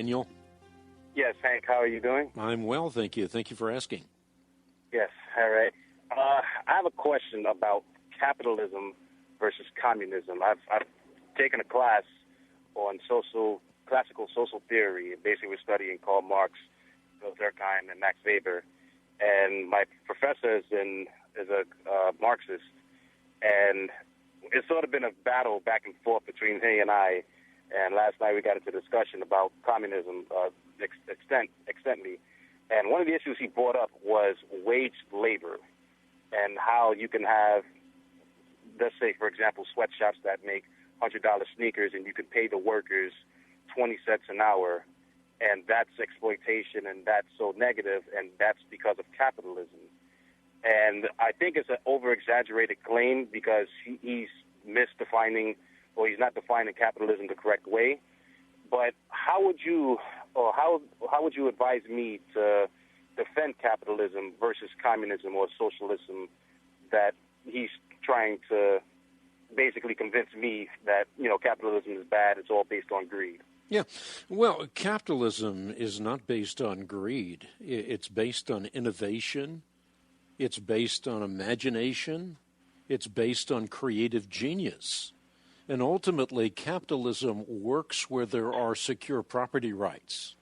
Daniel. Yes, Hank, how are you doing? I'm well, thank you. Thank you for asking. Yes, all right. I have a question about capitalism versus communism. I've taken a class on classical social theory. Basically, we're studying Karl Marx, Bill Durkheim, and Max Weber. And my professor is a Marxist, and it's sort of been a battle back and forth between he and I. And last night we got into a discussion about communism extensively. And one of the issues he brought up was wage labor and how you can have, let's say, for example, sweatshops that make $100 sneakers, and you can pay the workers 20 cents an hour, and that's exploitation, and that's so negative, and that's because of capitalism. And I think it's an over-exaggerated claim because he's misdefining, or he's not defining capitalism the correct way. But how would you advise me to defend capitalism versus communism or socialism that he's trying to basically convince me that, capitalism is bad, it's all based on greed? Yeah, well, capitalism is not based on greed. It's based on innovation. It's based on imagination. It's based on creative genius. And ultimately, capitalism works where there are secure property rights,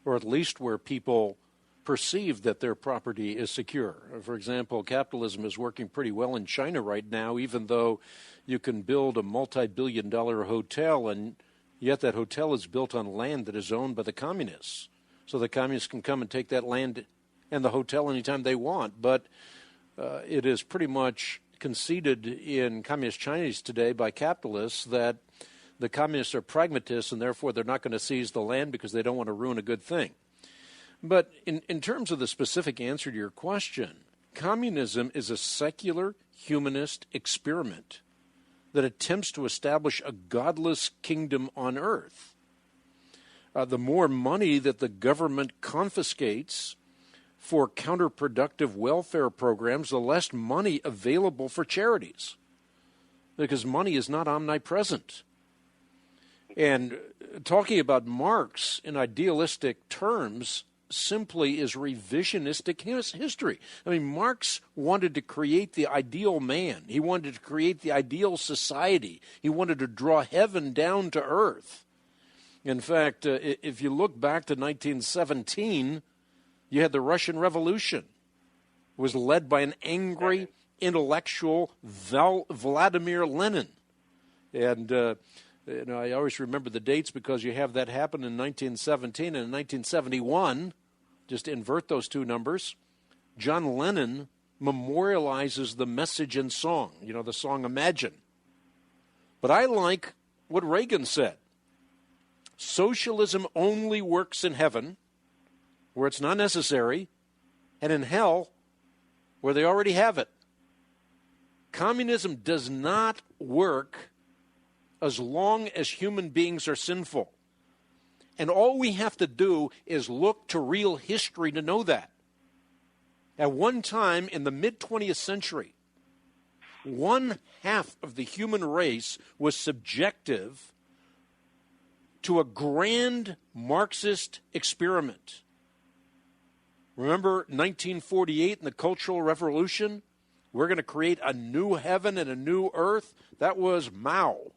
or at least where people perceive that their property is secure. For example, capitalism is working pretty well in China right now, even though you can build a multi-billion-dollar hotel, and yet that hotel is built on land that is owned by the communists. So the communists can come and take that land and the hotel anytime they want. But it is pretty much conceded in communist China today by capitalists that the communists are pragmatists, and therefore they're not going to seize the land because they don't want to ruin a good thing. But in terms of the specific answer to your question, communism is a secular humanist experiment that attempts to establish a godless kingdom on earth. The more money that the government confiscates for counterproductive welfare programs, the less money available for charities, because money is not omnipresent. And talking about Marx in idealistic terms simply is revisionistic history. I mean, Marx wanted to create the ideal man. He wanted to create the ideal society. He wanted to draw heaven down to earth. In fact, if you look back to 1917, you had the Russian Revolution. It was led by an angry intellectual, Vladimir Lenin. And I always remember the dates because you have that happen in 1917 and in 1971. Just invert those two numbers. John Lennon memorializes the message in song, the song Imagine. But I like what Reagan said. Socialism only works in heaven, where it's not necessary, and in hell, where they already have it. Communism does not work as long as human beings are sinful. And all we have to do is look to real history to know that. At one time in the mid-20th century, 1/2 of the human race was subjective to a grand Marxist experiment. Remember 1948 and the Cultural Revolution? We're going to create a new heaven and a new earth. That was Mao.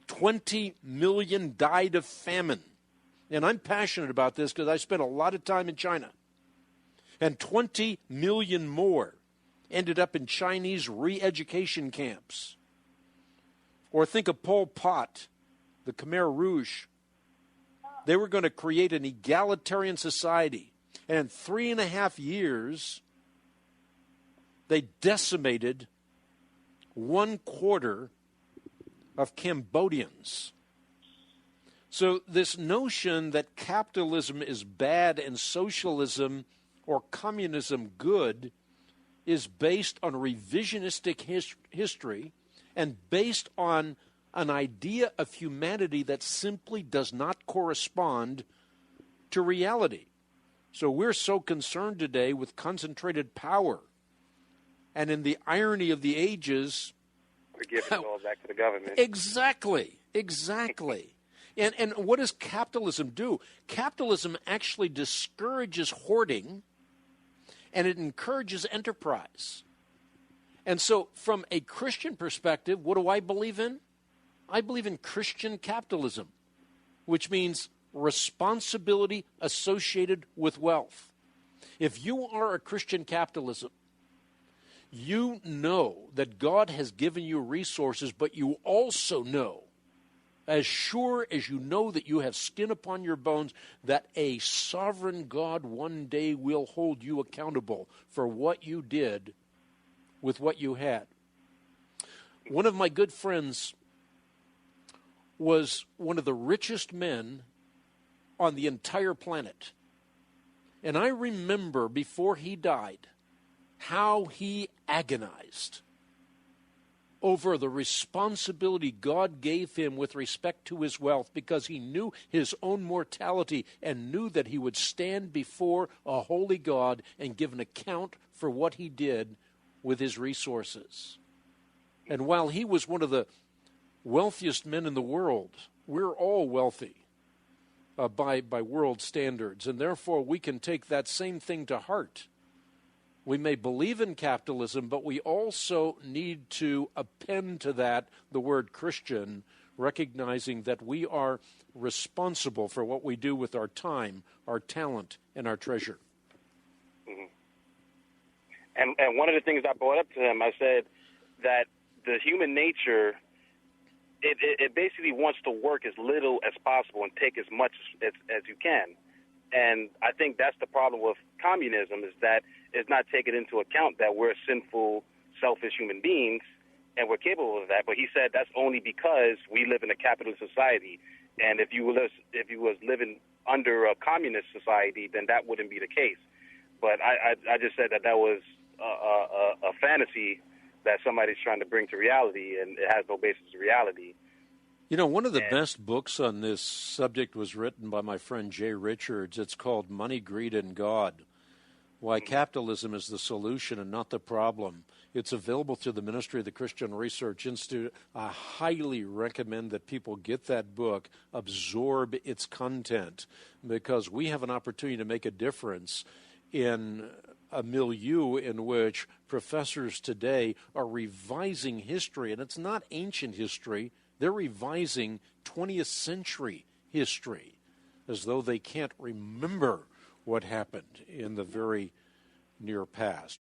20 million died of famine. And I'm passionate about this because I spent a lot of time in China. And 20 million more ended up in Chinese re-education camps. Or think of Pol Pot, the Khmer Rouge. They were going to create an egalitarian society. And in 3.5 years, they decimated 1/4 of Cambodians. So this notion that capitalism is bad and socialism or communism good is based on revisionistic history and based on an idea of humanity that simply does not correspond to reality. So we're so concerned today with concentrated power. And in the irony of the ages, we're giving it all back to the government. Exactly. And what does capitalism do? Capitalism actually discourages hoarding, and it encourages enterprise. And so from a Christian perspective, what do I believe in? I believe in Christian capitalism, which means responsibility associated with wealth. If you are a Christian capitalism, you know that God has given you resources, but you also know, as sure as you know that you have skin upon your bones, that a sovereign God one day will hold you accountable for what you did with what you had. One of my good friends was one of the richest men on the entire planet. And I remember before he died how he agonized over the responsibility God gave him with respect to his wealth, because he knew his own mortality and knew that he would stand before a holy God and give an account for what he did with his resources. And while he was one of the wealthiest men in the world, we're all wealthy by world standards, and therefore we can take that same thing to heart. We may believe in capitalism, but we also need to append to that the word Christian, recognizing that we are responsible for what we do with our time, our talent, and our treasure. Mm-hmm. And one of the things I brought up to him, I said that the human nature, it basically wants to work as little as possible and take as much as you can. And I think that's the problem with communism, is that it's not taking into account that we're sinful, selfish human beings, and we're capable of that. But he said that's only because we live in a capitalist society. And if you was living under a communist society, then that wouldn't be the case. But I just said that was a fantasy that somebody's trying to bring to reality, and it has no basis in reality. You know, one of the best books on this subject was written by my friend Jay Richards. It's called Money, Greed, and God: Why Capitalism is the Solution and Not the Problem. It's available through the Ministry of the Christian Research Institute. I highly recommend that people get that book, absorb its content, because we have an opportunity to make a difference in a milieu in which professors today are revising history, and it's not ancient history. They're revising 20th century history as though they can't remember what happened in the very near past.